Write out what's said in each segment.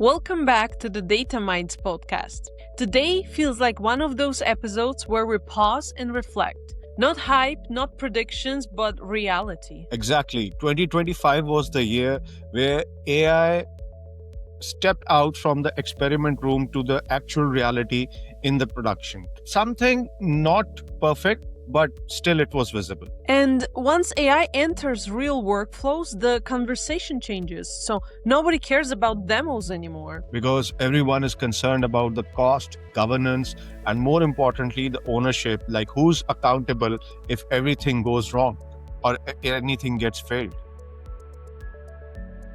Welcome back to the DataMinds Podcast. Today feels like one of those episodes where we pause and reflect. Not hype, not predictions, but reality. Exactly. 2025 was the year where AI stepped out from the experiment room to the actual reality in the production. Something not perfect, but still it was visible. And once AI enters real workflows, the conversation changes. So nobody cares about demos anymore. Because everyone is concerned about the cost, governance, and more importantly, the ownership, like who's accountable if everything goes wrong or anything gets failed.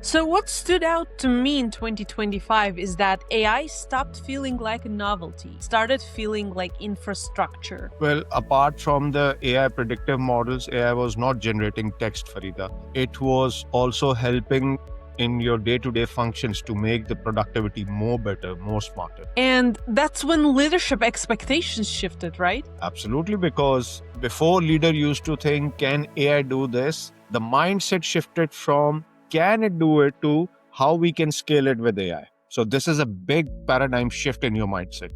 So what stood out to me in 2025 is that AI stopped feeling like a novelty, started feeling like infrastructure. Well, apart from the AI predictive models, AI was not generating text, Farida. It was also helping in your day-to-day functions to make the productivity more better, more smarter. And that's when leadership expectations shifted, right? Absolutely, because before leader used to think, can AI do this? The mindset shifted from can it do it to how we can scale it with AI. So this is a big paradigm shift in your mindset.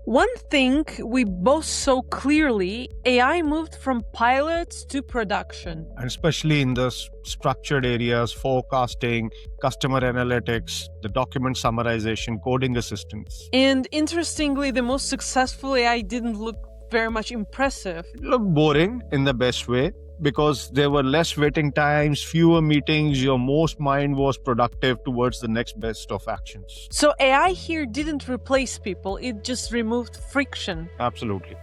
One thing we both saw clearly, AI moved from pilots to production. And especially in the structured areas, forecasting, customer analytics, the document summarization, coding assistance. And interestingly, the most successful AI didn't look very much impressive. It looked boring in the best way because there were less waiting times, fewer meetings, your most mind was productive towards the next best of actions. So AI here didn't replace people, it just removed friction. Absolutely.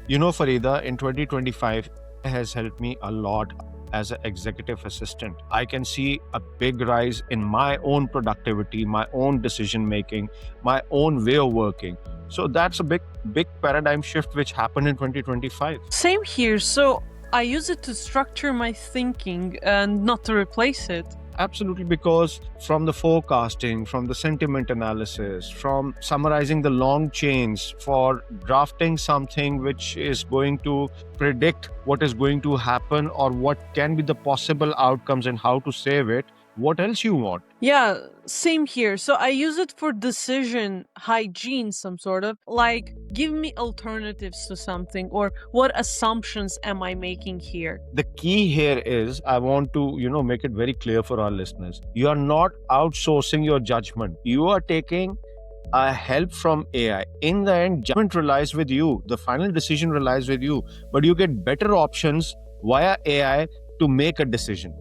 You know, Farida, in 2025, it has helped me a lot as an executive assistant. I can see a big rise in my own productivity, my own decision making, my own way of working. So that's a big paradigm shift which happened in 2025. Same here. So I use it to structure my thinking and not to replace it. Absolutely, because from the forecasting, from the sentiment analysis, from summarizing the long chains, for drafting something which is going to predict what is going to happen or what can be the possible outcomes and how to save it, what else you want? Yeah, same here. So I use it for decision hygiene, some sort of, like give me alternatives to something or what assumptions am I making here? The key here is I want to, make it very clear for our listeners. You are not outsourcing your judgment. You are taking a help from AI. In the end, judgment relies with you. The final decision relies with you, but you get better options via AI to make a decision.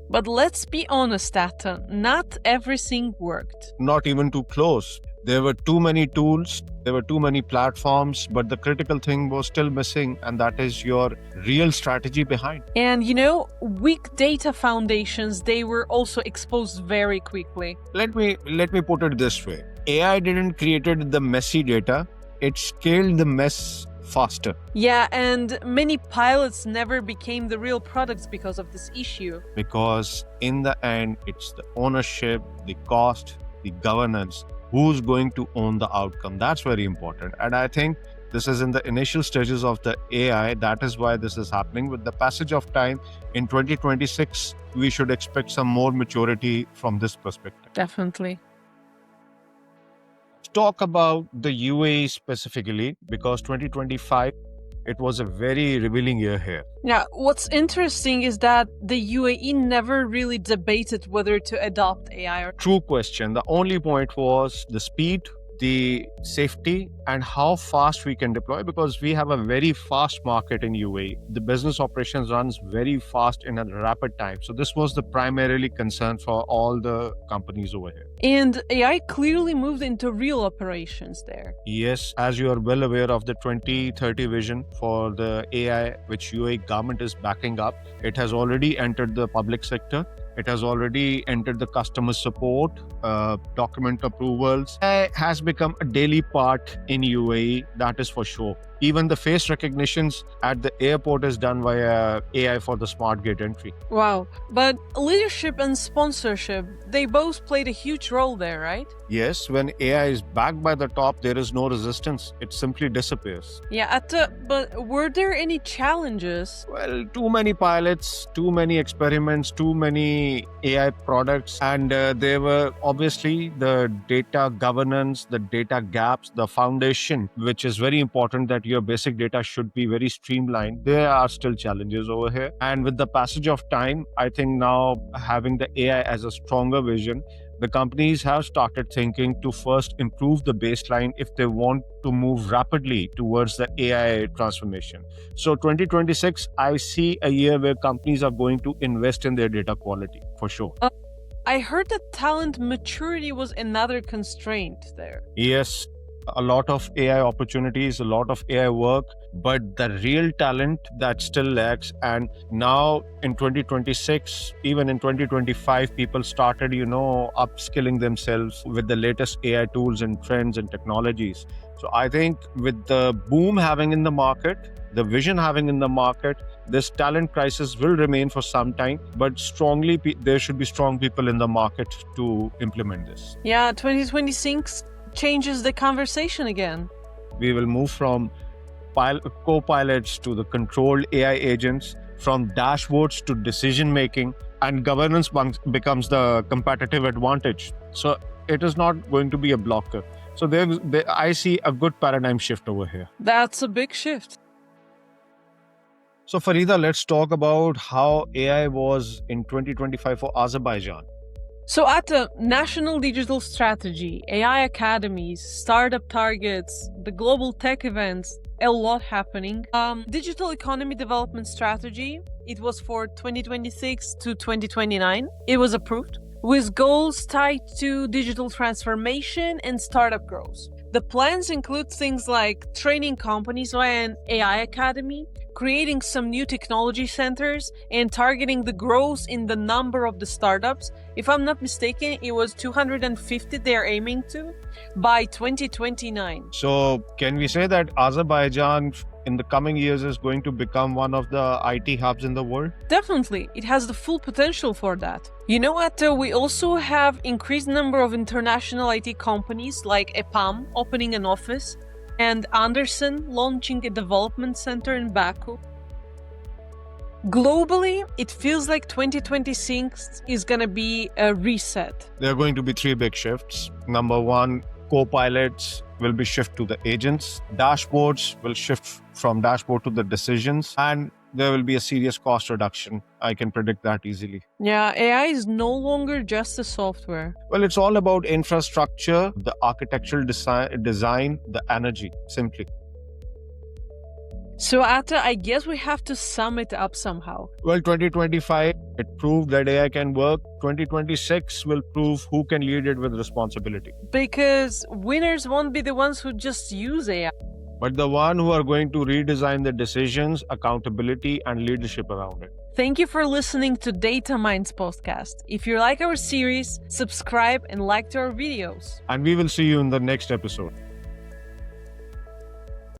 But let's be honest, Tata, not everything worked. Not even too close. There were too many tools, there were too many platforms, but the critical thing was still missing, and that is your real strategy behind. And weak data foundations, they were also exposed very quickly. Let me put it this way. AI didn't create the messy data, it scaled the mess faster. Yeah, and many pilots never became the real products because of this issue. Because in the end, it's the ownership, the cost, the governance, who's going to own the outcome. That's very important. And I think this is in the initial stages of the AI. That is why this is happening. With the passage of time in 2026, we should expect some more maturity from this perspective. Definitely. Talk about the UAE specifically, because 2025, it was a very revealing year here. Yeah, what's interesting is that the UAE never really debated whether to adopt AI or... True question. The only point was the speed, the safety, and how fast we can deploy, because we have a very fast market in UAE. The business operations runs very fast in a rapid time. So this was the primarily concern for all the companies over here. And AI clearly moved into real operations there. Yes, as you are well aware of the 2030 vision for the AI, which UAE government is backing up, it has already entered the public sector. It has already entered the customer support, document approvals. AI has become a daily part in UAE, that is for sure. Even the face recognitions at the airport is done via AI for the smart gate entry. Wow. But leadership and sponsorship, they both played a huge role there, right? Yes, when AI is backed by the top, there is no resistance. It simply disappears. Yeah, but were there any challenges? Well, too many pilots, too many experiments, too many AI products, and there were obviously the data governance, the data gaps, the foundation, which is very important that your basic data should be very streamlined. There are still challenges over here. And with the passage of time, I think now having the AI as a stronger vision, the companies have started thinking to first improve the baseline if they want to move rapidly towards the AI transformation. So 2026, I see a year where companies are going to invest in their data quality for sure. I heard that talent maturity was another constraint there. Yes, a lot of AI opportunities, a lot of AI work, but the real talent that still lacks. And now in 2026, even in 2025, people started, upskilling themselves with the latest AI tools and trends and technologies. So I think with the boom having in the market, the vision having in the market, this talent crisis will remain for some time, but there should be strong people in the market to implement this. Yeah, 2026 changes the conversation again. We will move from co-pilots to the controlled AI agents, from dashboards to decision making, and governance becomes the competitive advantage. So it is not going to be a blocker. So I see a good paradigm shift over here. That's a big shift. So Farida, let's talk about how AI was in 2025 for Azerbaijan. So at the National Digital Strategy, AI academies, startup targets, the global tech events, a lot happening. Digital economy development strategy, it was for 2026 to 2029. It was approved with goals tied to digital transformation and startup growth. The plans include things like training companies via an AI academy, creating some new technology centers, and targeting the growth in the number of the startups. If I'm not mistaken, it was 250 they're aiming to by 2029. So can we say that Azerbaijan in the coming years is going to become one of the IT hubs in the world? Definitely, it has the full potential for that. You know what? We also have increased number of international IT companies like EPAM opening an office and Anderson launching a development center in Baku. Globally, it feels like 2026 is going to be a reset. There are going to be three big shifts. Number one, co-pilots will be shift to the agents. Dashboards will shift from dashboard to the decisions. And there will be a serious cost reduction. I can predict that easily. Yeah, AI is no longer just a software. Well, it's all about infrastructure, the architectural design, the energy, simply. So Atta, I guess we have to sum it up somehow. Well, 2025, it proved that AI can work. 2026 will prove who can lead it with responsibility. Because winners won't be the ones who just use AI, but the one who are going to redesign the decisions, accountability, and leadership around it. Thank you for listening to DataMinds Podcast. If you like our series, subscribe and like to our videos. And we will see you in the next episode.